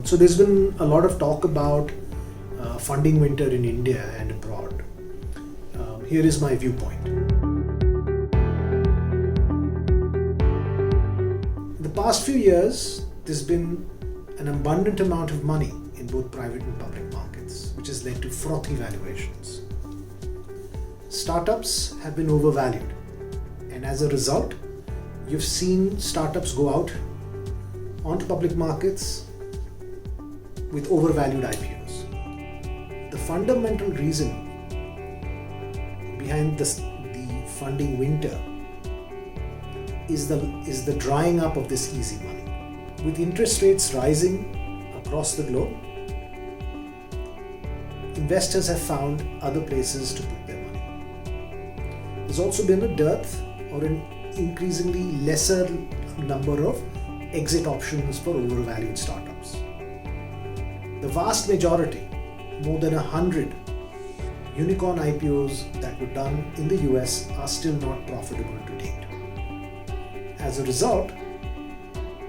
So there's been a lot of talk about funding winter in India and abroad. Here is my viewpoint. In the past few years, there's been an abundant amount of money in both private and public markets, which has led to frothy valuations. Startups have been overvalued, and as a result, you've seen startups go out onto public markets with overvalued IPOs. The fundamental reason behind the funding winter is the drying up of this easy money. With interest rates rising across the globe, investors have found other places to put their money. There's also been a dearth or an increasingly lesser number of exit options for overvalued startups. The vast majority, more than 100 unicorn IPOs that were done in the US are still not profitable to date. As a result,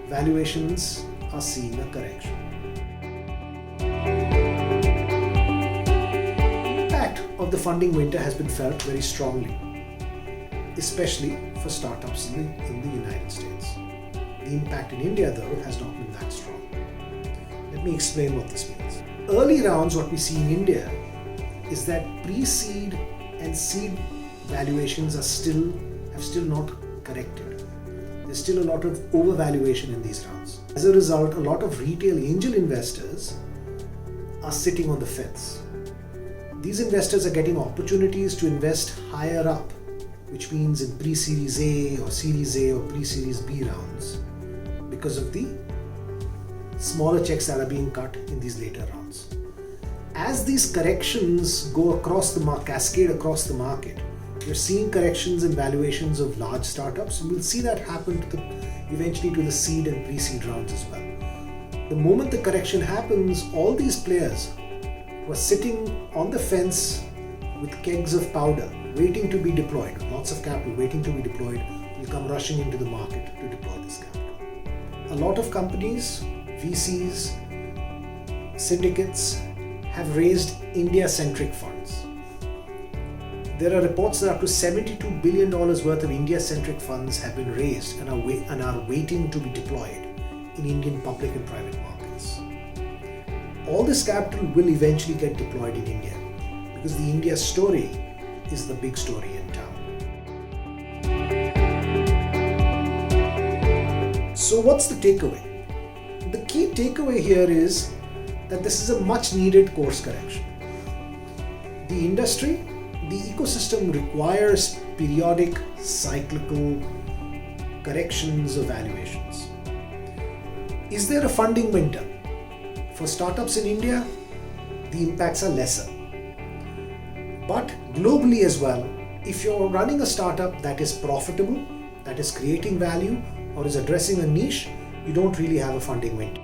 valuations are seeing a correction. The impact of the funding winter has been felt very strongly, especially for startups in the United States. The impact in India, though, has not been that strong. Let me explain what this means. Early rounds, what we see in India is that pre-seed and seed valuations have still not corrected. There's still a lot of overvaluation in these rounds. As a result, a lot of retail angel investors are sitting on the fence. These investors are getting opportunities to invest higher up, which means in pre-series A or series A or pre-series B rounds, because of the smaller checks that are being cut in these later rounds. As these corrections go across the cascade across the market, we're seeing corrections in valuations of large startups, and we'll see that happen eventually to the seed and pre-seed rounds as well. The moment the correction happens, all these players who are sitting on the fence with kegs of powder waiting to be deployed, lots of capital waiting to be deployed, will come rushing into the market to deploy this capital. A lot of companies, VCs, syndicates have raised India-centric funds. There are reports that up to $72 billion worth of India-centric funds have been raised and are waiting to be deployed in Indian public and private markets. All this capital will eventually get deployed in India because the India story is the big story in town. So what's the takeaway? The key takeaway here is that this is a much needed course correction. The industry, the ecosystem requires periodic cyclical corrections of valuations. Is there a funding winter? For startups in India, the impacts are lesser. But globally as well, if you're running a startup that is profitable, that is creating value, or is addressing a niche, you don't really have a funding winter.